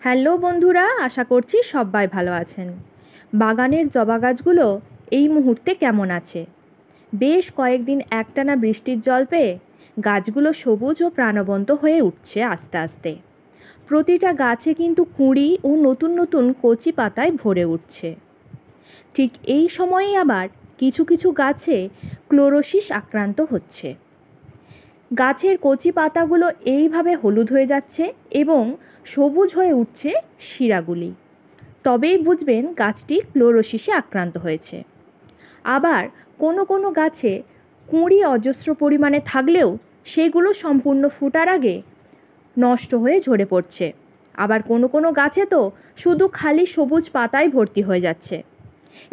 Hello বন্ধুরা, আশা করছি সবাই ভালো আছেন। বাগানের জবা গাছগুলো এই মুহূর্তে কেমন আছে? বেশ কয়েকদিন একটানা বৃষ্টির জল পেয়ে গাছগুলো সবুজ ও প্রাণবন্ত হয়ে উঠছে আস্তে আস্তে। প্রতিটা গাছে কিন্তু কুঁড়ি ও নতুন নতুন কচি পাতায় ভরে উঠছে। ঠিক এই সময়েই আবার কিছু কিছু গাছে ক্লোরোসিস আক্রান্ত হচ্ছে। গাছের কচি পাতাগুলো এইভাবে হলুদ হয়ে যাচ্ছে এবং সবুজ হয়ে উঠছে শিরাগুলি। তবেই বুঝবেন গাছটি ক্লোরোসিসে আক্রান্ত হয়েছে। আবার কোনো কোনো গাছে কুঁড়ি অজস্র পরিমাণে থাকলেও সেগুলো সম্পূর্ণ ফোটার আগে নষ্ট হয়ে ঝরে পড়ছে। আবার কোনো কোনো গাছে তো শুধু খালি সবুজ পাতায় ভর্তি হয়ে যাচ্ছে।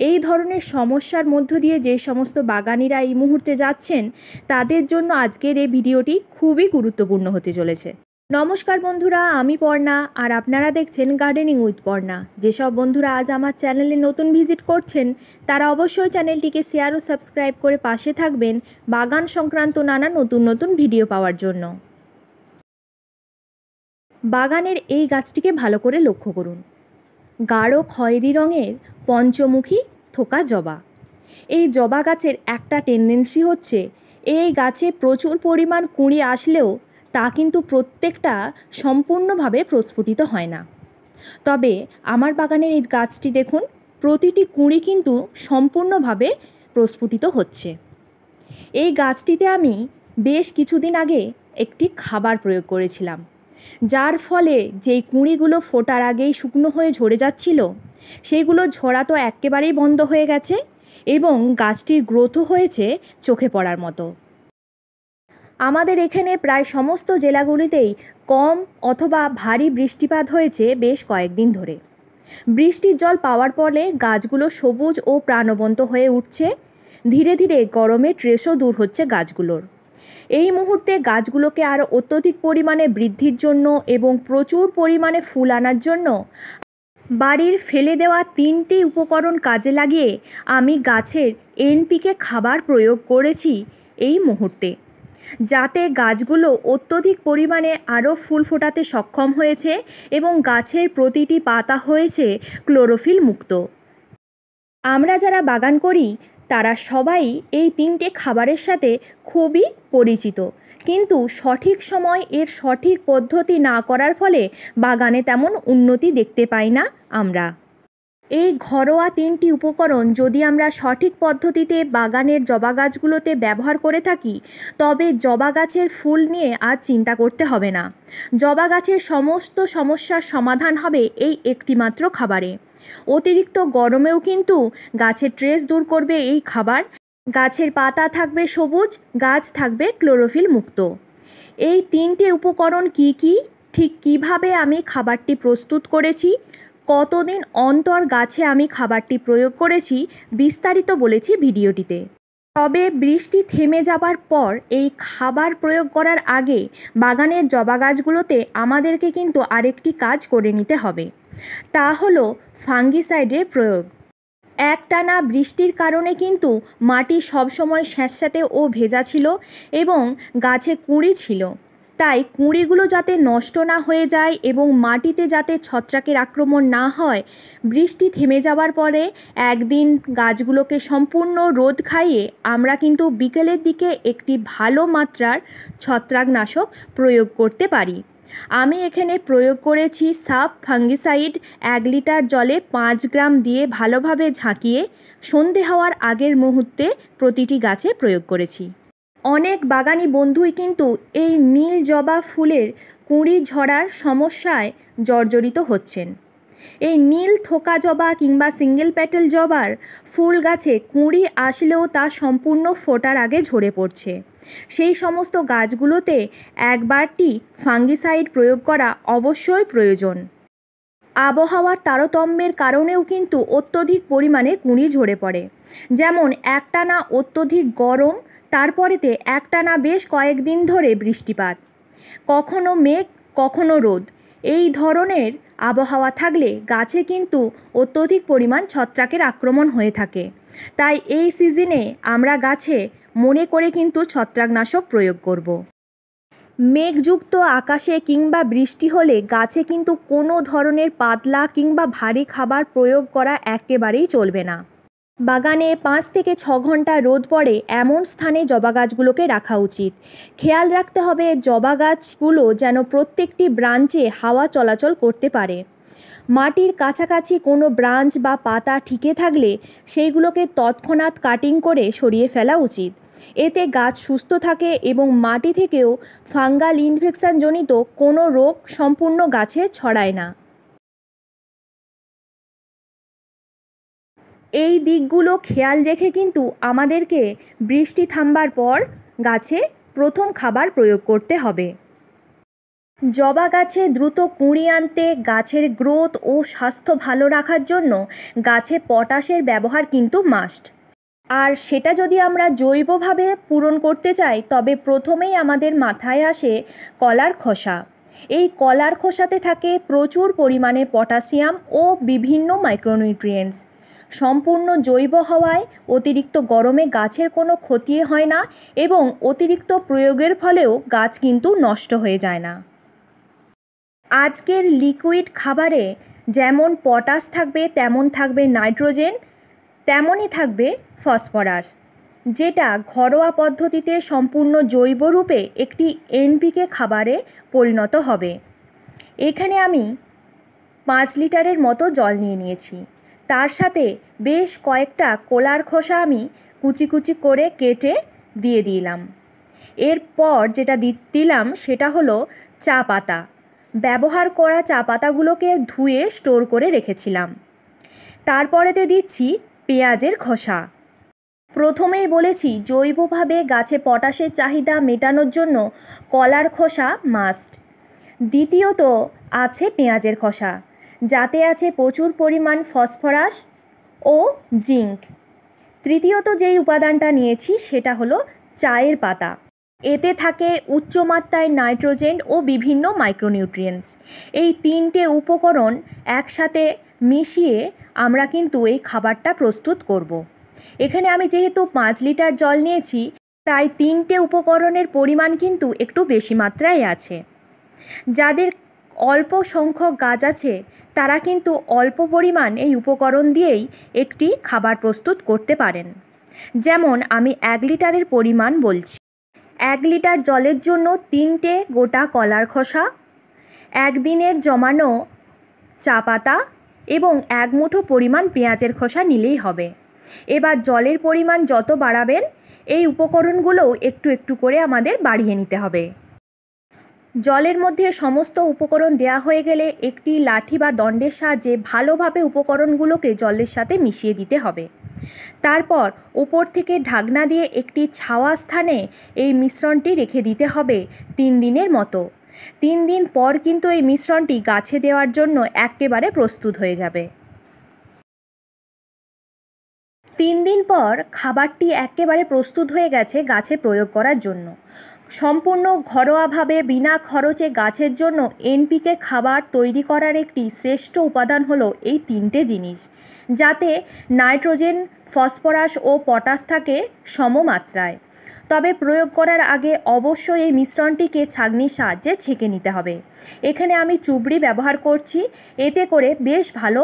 এই ধরনের সমস্যার মধ্য দিয়ে যে সমস্ত বাগানিরা এই মুহূর্তে যাচ্ছেন তাদের জন্য আজকের এই ভিডিওটি খুবই গুরুত্বপূর্ণ হতে চলেছে। নমস্কার বন্ধুরা, আমি পর্ণা আর আপনারা দেখছেন গার্ডেনিং উইথ পর্ণা। যেসব বন্ধুরা আজ আমার চ্যানেলে নতুন ভিজিট করছেন তারা অবশ্যই চ্যানেলটিকে শেয়ার ও সাবস্ক্রাইব করে পাশে থাকবেন বাগান সংক্রান্ত নানা নতুন নতুন ভিডিও পাওয়ার জন্য। বাগানের এই গাছটিকে ভালো করে লক্ষ্য করুন। গাঢ় খয়েরি রঙের পঞ্চমুখী থোকা জবা। এই জবা গাছের একটা টেন্ডেন্সি হচ্ছে এই গাছে প্রচুর পরিমাণ কুঁড়ি আসলেও তা কিন্তু প্রত্যেকটা সম্পূর্ণভাবে প্রস্ফুটিত হয় না। তবে আমার বাগানের এই গাছটি দেখুন, প্রতিটি কুঁড়ি কিন্তু সম্পূর্ণভাবে প্রস্ফুটিত হচ্ছে। এই গাছটিতে আমি বেশ কিছুদিন আগে একটি খাবার প্রয়োগ করেছিলাম, যার ফলে যেই কুঁড়িগুলো ফোটার আগেই শুকনো হয়ে ঝরে যাচ্ছিল সেইগুলো ঝরা তো একেবারেই বন্ধ হয়ে গেছে এবং গাছটির গ্রোথও হয়েছে চোখে পড়ার মতো। আমাদের এখানে প্রায় সমস্ত জেলাগুলিতেই কম অথবা ভারী বৃষ্টিপাত হয়েছে বেশ কয়েকদিন ধরে। বৃষ্টির জল পাওয়ার ফলে গাছগুলো সবুজ ও প্রাণবন্ত হয়ে উঠছে। ধীরে ধীরে গরমের ট্রেসও দূর হচ্ছে গাছগুলোর। এই মুহূর্তে গাছগুলোকে আরও অত্যধিক পরিমাণে বৃদ্ধির জন্য এবং প্রচুর পরিমাণে ফুল আনার জন্য বাড়ির ফেলে দেওয়া 3টি উপকরণ কাজে লাগিয়ে আমি গাছের এনপিকে খাবার প্রয়োগ করেছি এই মুহূর্তে, যাতে গাছগুলো অত্যধিক পরিমাণে আরও ফুল ফোটাতে সক্ষম হয়েছে এবং গাছের প্রতিটি পাতা হয়েছে ক্লোরোফিল মুক্ত। আমরা যারা বাগান করি তারা সবাই এই 3টে খাবারের সাথে খুবই পরিচিত, কিন্তু সঠিক সময় এর সঠিক পদ্ধতি না করার ফলে বাগানে তেমন উন্নতি দেখতে পাই না আমরা। এই ঘরোয়া 3টি উপকরণ যদি আমরা সঠিক পদ্ধতিতে বাগানের জবা গাছগুলোতে ব্যবহার করে থাকি তবে জবা গাছের ফুল নিয়ে আর চিন্তা করতে হবে না। জবা গাছের সমস্ত সমস্যার সমাধান হবে এই একটিমাত্র খাবারে। অতিরিক্ত গরমেও কিন্তু গাছের ট্রেস দূর করবে এই খাবার। গাছের পাতা থাকবে সবুজ, গাছ থাকবে ক্লোরোফিল মুক্ত। এই 3টে উপকরণ কি কি, ঠিক কিভাবে আমি খাবারটি প্রস্তুত করেছি, কতদিন অন্তর গাছে আমি খাবারটি প্রয়োগ করেছি বিস্তারিত বলেছি ভিডিওটিতে। তবে বৃষ্টি থেমে যাবার পর এই খাবার প্রয়োগ করার আগে বাগানের জবা গাছগুলোতে আমাদেরকে কিন্তু আরেকটি কাজ করে নিতে হবে, তা হলো ফাঙ্গিসাইডের প্রয়োগ। একটানা বৃষ্টির কারণে কিন্তু মাটি সবসময় স্যাঁতস্যাঁতে ও ভেজা ছিল এবং গাছে কুঁড়ি ছিল। তাই কুঁড়িগুলো যাতে নষ্ট না হয়ে যায় এবং মাটিতে যাতে ছত্রাকের আক্রমণ না হয়, বৃষ্টি থেমে যাওয়ার পরে একদিন গাছগুলোকে সম্পূর্ণ রোদ খাইয়ে আমরা কিন্তু বিকেলের দিকে একটি ভালো মাত্রার ছত্রাকনাশক প্রয়োগ করতে পারি। আমি এখানে প্রয়োগ করেছি সাফ ফাঙ্গিসাইড 1 লিটার জলে 5 গ্রাম দিয়ে ভালোভাবে ঝাঁকিয়ে সন্ধে হওয়ার আগের মুহূর্তে প্রতিটি গাছে প্রয়োগ করেছি। অনেক বাগানি বন্ধুই কিন্তু এই নীল জবা ফুলের কুঁড়ি ঝরার সমস্যায় জর্জরিত হচ্ছেন। এই নীল থোকা জবা কিংবা সিঙ্গেল প্যাটেল জবার ফুল গাছে কুঁড়ি আসলেও তা সম্পূর্ণ ফোটার আগে ঝরে পড়ছে। সেই সমস্ত গাছগুলোতে একবারটি ফাঙ্গিসাইড প্রয়োগ করা অবশ্যই প্রয়োজন। আবহাওয়ার তারতম্যের কারণেও কিন্তু অত্যধিক পরিমাণে কুঁড়ি ঝরে পড়ে। যেমন একটানা অত্যধিক গরম, তারপরেতে একটানা বেশ কয়েকদিন ধরে বৃষ্টিপাত, কখনো মেঘ কখনো রোদ, এই ধরনের আবহাওয়া থাকলে গাছে কিন্তু অত্যধিক পরিমাণ ছত্রাকের আক্রমণ হয়ে থাকে। তাই এই সিজনে আমরা গাছে মনে করে কিন্তু ছত্রাকনাশক প্রয়োগ করব। মেঘযুক্ত আকাশে কিংবা বৃষ্টি হলে গাছে কিন্তু কোনো ধরনের পাতলা কিংবা ভারী খাবার প্রয়োগ করা একেবারেই চলবে না। বাগানে 5 থেকে 6 ঘন্টা রোদ পড়ে এমন স্থানে জবা গাছগুলোকে রাখা উচিত। খেয়াল রাখতে হবে জবা গাছগুলো যেন প্রত্যেকটি ব্রাঞ্চে হাওয়া চলাচল করতে পারে। মাটির কাছাকাছি কোনো ব্রাঞ্চ বা পাতা ঠিকে থাকলে সেইগুলোকে তৎক্ষণাৎ কাটিং করে সরিয়ে ফেলা উচিত। এতে গাছ সুস্থ থাকে এবং মাটি থেকেও ফাঙ্গাল ইনফেকশনজনিত কোনো রোগ সম্পূর্ণ গাছে ছড়ায় না। এই দিকগুলো খেয়াল রেখে কিন্তু আমাদেরকে বৃষ্টি থামবার পর গাছে প্রথম খাবার প্রয়োগ করতে হবে। জবা গাছে দ্রুত কুঁড়ি আনতে, গাছের গ্রোথ ও স্বাস্থ্য ভালো রাখার জন্য গাছে পটাশের ব্যবহার কিন্তু মাস্ট। আর সেটা যদি আমরা জৈবভাবে পূরণ করতে চাই তবে প্রথমেই আমাদের মাথায় আসে কলার খোসা। এই কলার খোসাতে থাকে প্রচুর পরিমাণে পটাশিয়াম ও বিভিন্ন মাইক্রোনিউট্রিয়েন্টস। সম্পূর্ণ জৈব হওয়ায় অতিরিক্ত গরমে গাছের কোনো ক্ষতি হয় না এবং অতিরিক্ত প্রয়োগের ফলেও গাছ কিন্তু নষ্ট হয়ে যায় না। আজকের লিকুইড খাবারে যেমন পটাশ থাকবে তেমন থাকবে নাইট্রোজেন, তেমনই থাকবে ফসফরাস, যেটা ঘরোয়া পদ্ধতিতে সম্পূর্ণ জৈবরূপে একটি এনপিকে খাবারে পরিণত হবে। এখানে আমি 5 লিটারের মতো জল নিয়ে নিয়েছি। তার সাথে বেশ কয়েকটা কলার খোসা আমি কুচি কুচি করে কেটে দিয়ে দিলাম। এরপর যেটা দিলাম সেটা হলো চা পাতা। ব্যবহার করা চা পাতাগুলোকে ধুয়ে স্টোর করে রেখেছিলাম। তারপরেতে দিচ্ছি পেঁয়াজের খোসা। প্রথমেই বলেছি জৈবভাবে গাছে পটাশের চাহিদা মেটানোর জন্য কলার খোসা মাস্ট। দ্বিতীয়ত আছে পেঁয়াজের খোসা, যাতে আছে প্রচুর পরিমাণ ফসফরাস ও জিঙ্ক। তৃতীয়ত যেই উপাদানটা নিয়েছি সেটা হলো চায়ের পাতা। এতে থাকে উচ্চমাত্রায় নাইট্রোজেন ও বিভিন্ন মাইক্রোনিউট্রিয়েন্টস। এই 3টে উপকরণ একসাথে মিশিয়ে আমরা কিন্তু এই খাবারটা প্রস্তুত করব। এখানে আমি যেহেতু 5 লিটার জল নিয়েছি তাই 3টে উপকরণের পরিমাণ কিন্তু একটু বেশি মাত্রায় আছে। যাদের অল্প সংখ্যক গাছ আছে তারা কিন্তু অল্প পরিমাণ এই উপকরণ দিয়েই একটি খাবার প্রস্তুত করতে পারেন। যেমন আমি 1 লিটারের পরিমাণ বলছি। 1 লিটার জলের জন্য 3টে গোটা কলার খোসা, 1 দিনের জমানো চা পাতা এবং 1 মুঠো পরিমাণ পেঁয়াজের খোসা নিলেই হবে। এবার জলের পরিমাণ যত বাড়াবেন এই উপকরণগুলো একটু একটু করে আমাদের বাড়িয়ে নিতে হবে। জলের মধ্যে সমস্ত উপকরণ দেয়া হয়ে গেলে একটি লাঠি বা দণ্ডের সাহায্যে ভালোভাবে উপকরণগুলোকে জলের সাথে মিশিয়ে দিতে হবে। তারপর উপর থেকে ঢাকনা দিয়ে একটি ছাওয়া স্থানে এই মিশ্রণটি রেখে দিতে হবে 3 দিনের মতো। 3 দিন পর কিন্তু এই মিশ্রণটি গাছে দেওয়ার জন্য একেবারে প্রস্তুত হয়ে যাবে। 3 দিন পর খাবারটি একেবারে প্রস্তুত হয়ে গেছে গাছে প্রয়োগ করার জন্য। সম্পূর্ণ ঘরোয়াভাবে বিনা খরচে গাছের জন্য এনপিকে খাবার তৈরি করার একটি শ্রেষ্ঠ উপাদান হলো এই 3টে জিনিস, যাতে নাইট্রোজেন, ফসফরাস ও পটাশ থাকে সমমাত্রায়। তবে প্রয়োগ করার আগে অবশ্যই এই মিশ্রণটিকে ছাঁকনির সাহায্যে ছেঁকে নিতে হবে। এখানে আমি চুবড়ি ব্যবহার করছি, এতে করে বেশ ভালো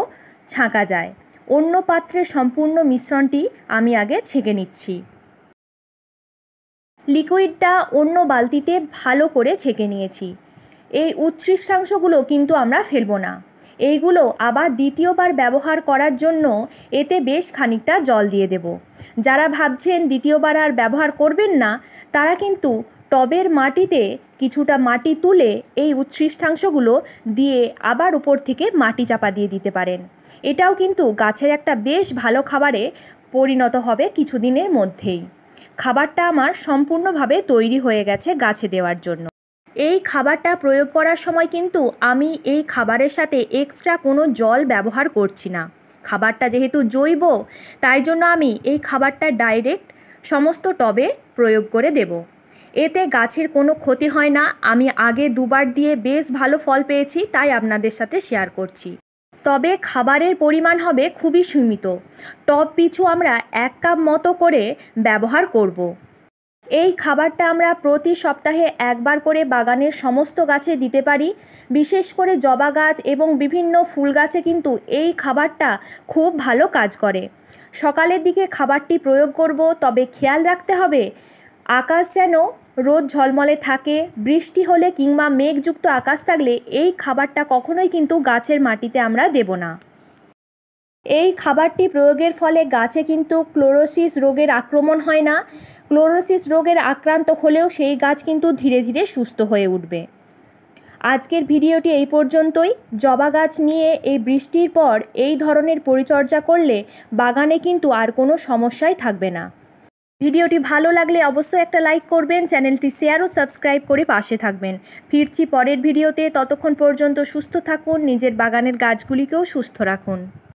ছাঁকা যায়। অন্য পাত্রে সম্পূর্ণ মিশ্রণটি আমি আগে ছেঁকে নিচ্ছি। লিকুইডটা অন্য বালতিতে ভালো করে ছেঁকে নিয়েছি। এই উচ্ছিষ্টাংশগুলো কিন্তু আমরা ফেলবো না। এইগুলো আবার দ্বিতীয়বার ব্যবহার করার জন্য এতে বেশ খানিকটা জল দিয়ে দেব। যারা ভাবছেন দ্বিতীয়বার আর ব্যবহার করবেন না তারা কিন্তু টবের মাটিতে কিছুটা মাটি তুলে এই উচ্ছিষ্টাংশগুলো দিয়ে আবার উপর থেকে মাটি চাপা দিয়ে দিতে পারেন। এটাও কিন্তু গাছের একটা বেশ ভালো খাবারে পরিণত হবে কিছুদিনের মধ্যেই। খাবারটা আমার সম্পূর্ণভাবে তৈরি হয়ে গেছে গাছে দেওয়ার জন্য। এই খাবারটা প্রয়োগ করার সময় কিন্তু আমি এই খাবারের সাথে এক্সট্রা কোনো জল ব্যবহার করছি না। খাবারটা যেহেতু জৈব তাই জন্য আমি এই খাবারটা ডাইরেক্ট সমস্ত টবে প্রয়োগ করে দেব। এতে গাছের কোনো ক্ষতি হয় না। আমি আগে 2বার দিয়ে বেশ ভালো ফল পেয়েছি, তাই আপনাদের সাথে শেয়ার করছি। তবে খাবারের পরিমাণ হবে খুবই সীমিত। টব পিছু আমরা 1 কাপ মতো করে ব্যবহার করব। এই খাবারটা আমরা প্রতি সপ্তাহে একবার করে বাগানের সমস্ত গাছে দিতে পারি। বিশেষ করে জবা গাছ এবং বিভিন্ন ফুল গাছে কিন্তু এই খাবারটা খুব ভালো কাজ করে। সকালের দিকে খাবারটি প্রয়োগ করব, তবে খেয়াল রাখতে হবে আকাশ যেন রোদ ঝলমলে থাকে। বৃষ্টি হলে কিংবা মেঘযুক্ত আকাশ থাকলে এই খাবারটা কখনোই কিন্তু গাছের মাটিতে আমরা দেব না। এই খাবারটি প্রয়োগের ফলে গাছে কিন্তু ক্লোরোসিস রোগের আক্রমণ হয় না। ক্লোরোসিস রোগের আক্রান্ত হলেও সেই গাছ কিন্তু ধীরে ধীরে সুস্থ হয়ে উঠবে। আজকের ভিডিওটি এই পর্যন্তই। জবা গাছ নিয়ে এই বৃষ্টির পর এই ধরনের পরিচর্যা করলে বাগানে কিন্তু আর কোনো সমস্যাই থাকবে না। ভিডিওটি ভালো লাগলে অবশ্যই একটা লাইক করবেন, চ্যানেলটি শেয়ার ও সাবস্ক্রাইব করে পাশে থাকবেন। ফিরছি পরের ভিডিওতে, ততক্ষণ পর্যন্ত সুস্থ থাকুন, নিজের বাগানের গাছগুলিকেও সুস্থ রাখুন।